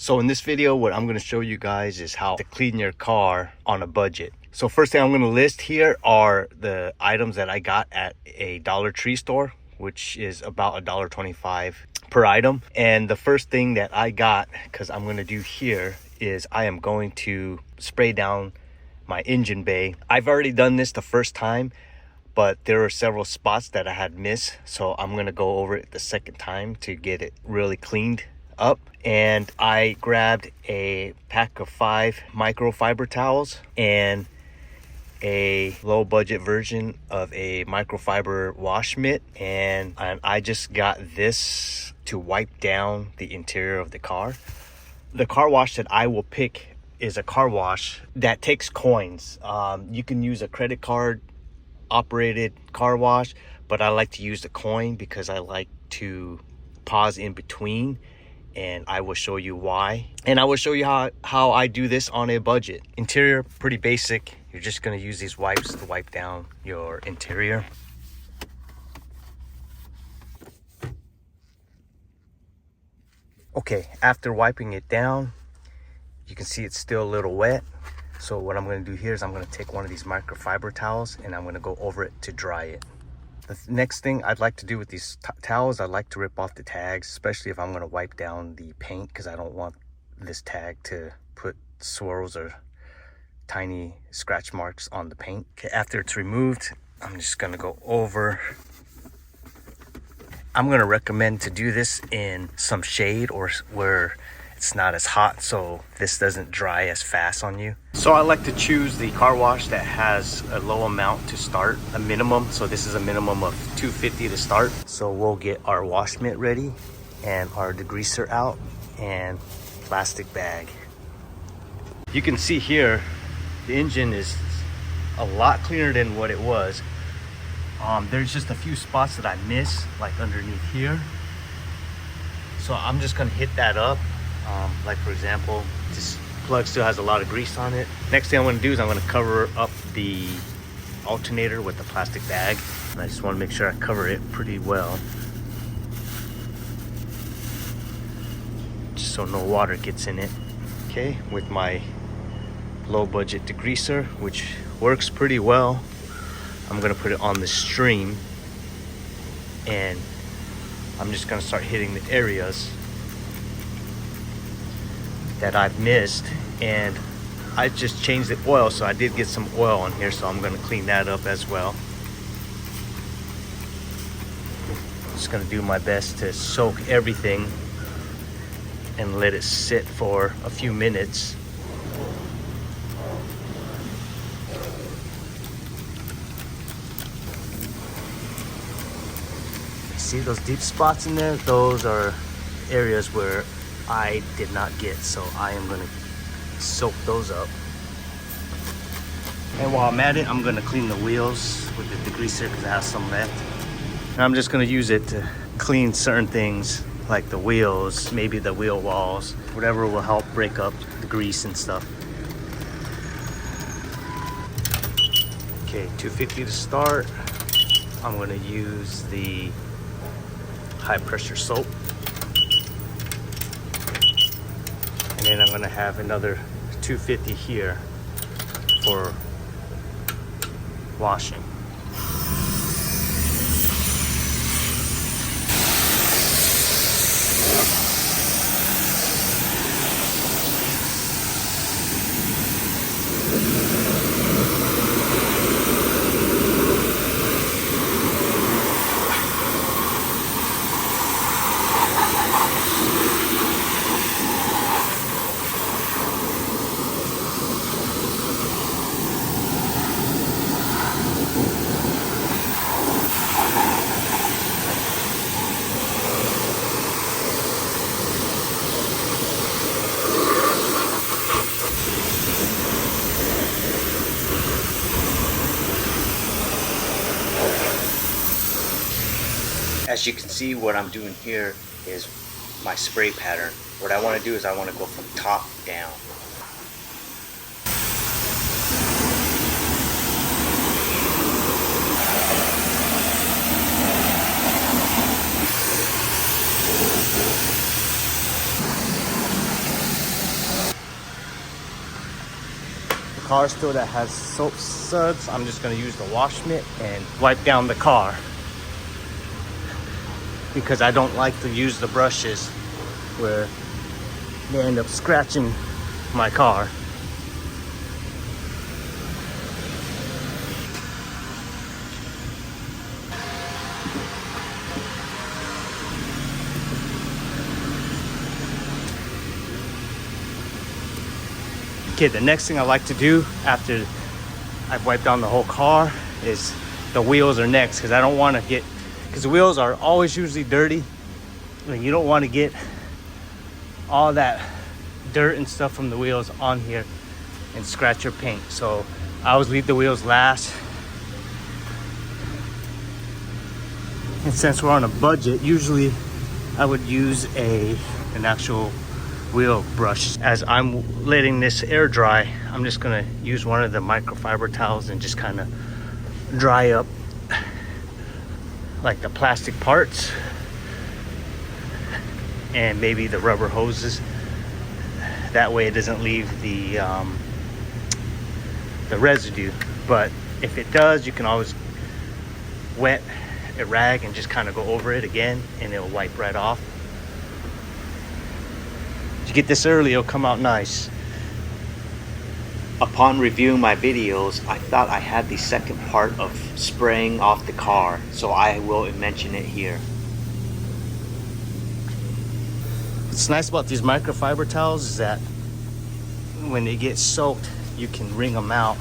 So in this video, what I'm going to show you guys is how to clean your car on a budget. So first thing I'm going to list here are the items that I got at a Dollar Tree store, which is about $1.25 per item. And the first thing that I got, because I'm going to do here, is I am going to spray down my engine bay. I've already done this the first time, but there are several spots that I had missed. So I'm going to go over it the second time to get it really cleaned up. And I grabbed a pack of 5 microfiber towels and a low budget version of a microfiber wash mitt, and I just got this to wipe down the interior of the car. The car wash that I will pick is a car wash that takes coins. You can use a credit card operated car wash, but I like to use the coin because I like to pause in between, and I will show you why. And I will show you how I do this on a budget. Interior, pretty basic. You're just gonna use these wipes to wipe down your interior. Okay, after wiping it down, you can see it's still a little wet. So what I'm gonna do here is I'm gonna take one of these microfiber towels and I'm gonna go over it to dry it. The next thing I'd like to do with these towels, I'd like to rip off the tags, especially if I'm gonna wipe down the paint, because I don't want this tag to put swirls or tiny scratch marks on the paint. Okay, after it's removed, I'm just gonna go over. I'm gonna recommend to do this in some shade or where it's not as hot, so this doesn't dry as fast on you. So I like to choose the car wash that has a low amount to start, a minimum. So this is a minimum of $2.50 to start. So we'll get our wash mitt ready and our degreaser out and plastic bag. You can see here, the engine is a lot cleaner than what it was. There's just a few spots that I miss, like underneath here. So I'm just gonna hit that up. Like for example, this plug still has a lot of grease on it. Next thing I'm gonna do is I'm gonna cover up the alternator with the plastic bag. And I just wanna make sure I cover it pretty well, just so no water gets in it. Okay, with my low budget degreaser, which works pretty well, I'm gonna put it on the stream and I'm just gonna start hitting the areas that I've missed. And I just changed the oil, so I did get some oil on here, so I'm gonna clean that up as well. Just gonna do my best to soak everything and let it sit for a few minutes. See those deep spots in there? Those are areas where I did not get, so I am gonna soak those up. And while I'm at it, I'm gonna clean the wheels with the degreaser because I have some left. And I'm just gonna use it to clean certain things like the wheels, maybe the wheel walls, whatever will help break up the grease and stuff. Okay, $2.50 to start. I'm gonna use the high pressure soap. And then I'm gonna have another $2.50 here for washing. As you can see, what I'm doing here is my spray pattern. What I want to do is I want to go from top down. car still that has soap suds, I'm just gonna use the wash mitt and wipe down the car, because I don't like to use the brushes where they end up scratching my car. Okay, the next thing I like to do after I've wiped down the whole car is the wheels are next, because I don't want to get, because the wheels are always usually dirty and you don't want to get all that dirt and stuff from the wheels on here and scratch your paint. So I always leave the wheels last. And since we're on a budget, usually I would use an actual wheel brush. As I'm letting this air dry, I'm just gonna use one of the microfiber towels and just kind of dry up like the plastic parts and maybe the rubber hoses. That way it doesn't leave the residue. But if it does, you can always wet a rag and just kind of go over it again and it'll wipe right off. If you get this early, it'll come out nice. Upon reviewing my videos, I thought I had the second part of spraying off the car, so I will mention it here. What's nice about these microfiber towels is that when they get soaked, you can wring them out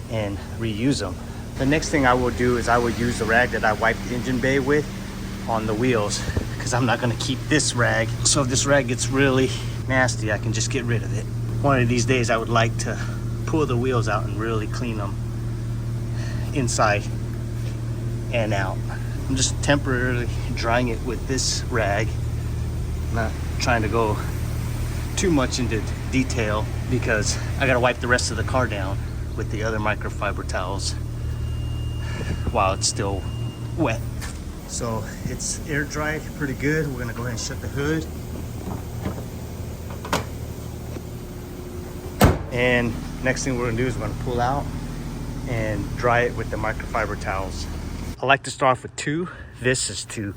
and reuse them. The next thing I will do is I will use the rag that I wiped the engine bay with on the wheels, because I'm not going to keep this rag. So if this rag gets really nasty, I can just get rid of it. One of these days I would like to pull the wheels out and really clean them inside and out. I'm just temporarily drying it with this rag. I'm not trying to go too much into detail because I gotta wipe the rest of the car down with the other microfiber towels while it's still wet. So it's air dried pretty good. We're gonna go ahead and shut the hood. And next thing we're gonna do is we're gonna pull out and dry it with the microfiber towels. I like to start off with two. This is to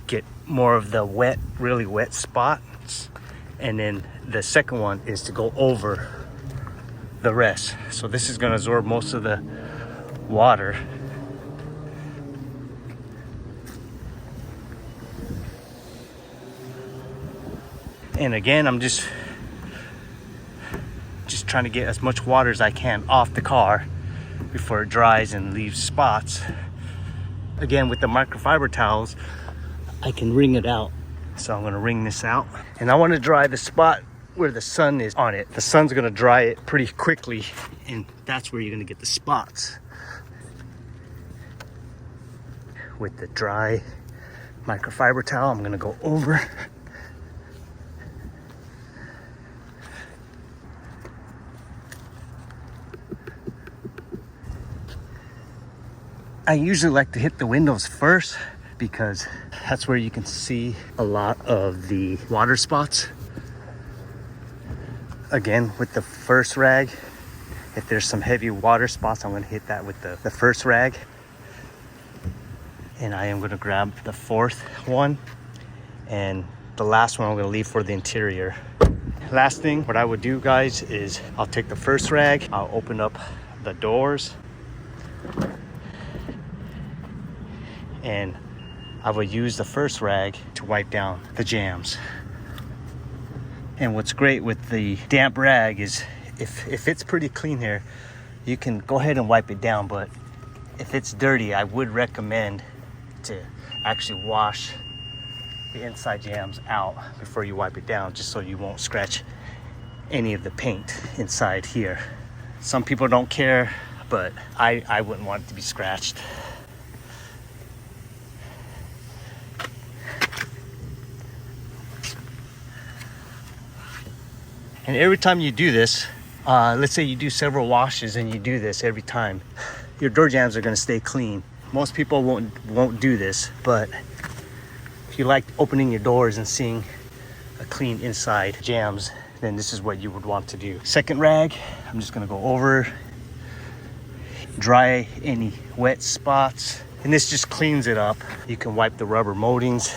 get more of the wet, really wet spots. And then the second one is to go over the rest. So this is gonna absorb most of the water. And again, I'm just trying to get as much water as I can off the car before it dries and leaves spots. Again, with the microfiber towels, I can wring it out. So I'm gonna wring this out. And I wanna dry the spot where the sun is on it. The sun's gonna dry it pretty quickly, and that's where you're gonna get the spots. With the dry microfiber towel, I'm gonna go over. I usually like to hit the windows first because that's where you can see a lot of the water spots. Again, with the first rag, if there's some heavy water spots, I'm gonna hit that with the first rag. And I am gonna grab the fourth one. And the last one I'm gonna leave for the interior. Last thing, what I would do, guys, is I'll take the first rag, I'll open up the doors, and I will use the first rag to wipe down the jams. And what's great with the damp rag is if it's pretty clean here, you can go ahead and wipe it down. But if it's dirty, I would recommend to actually wash the inside jams out before you wipe it down, just so you won't scratch any of the paint inside here. Some people don't care, but I wouldn't want it to be scratched. And every time you do this, let's say you do several washes and you do this every time, your door jams are gonna stay clean. Most people won't do this, but if you like opening your doors and seeing a clean inside jams, then this is what you would want to do. Second rag, I'm just gonna go over, dry any wet spots, and this just cleans it up. You can wipe the rubber moldings.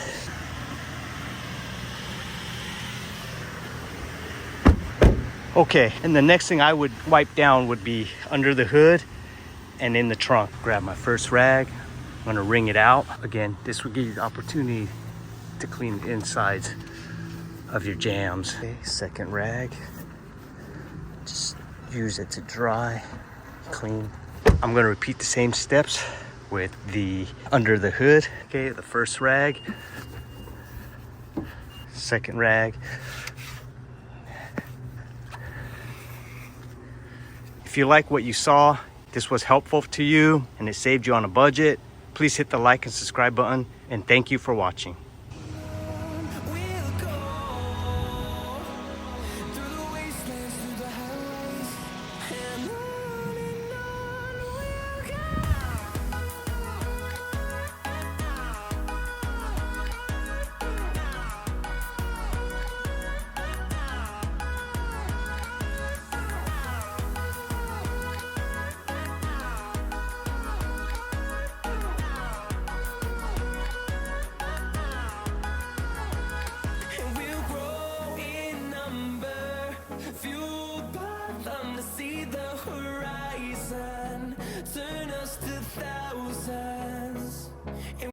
Okay, and the next thing I would wipe down would be under the hood and in the trunk. Grab my first rag, I'm gonna wring it out. Again, this will give you the opportunity to clean the insides of your jams. Okay, second rag, just use it to dry, clean. I'm gonna repeat the same steps with the under the hood. Okay, the first rag, second rag. If you like what you saw, this was helpful to you and it saved you on a budget, please hit the like and subscribe button, and thank you for watching.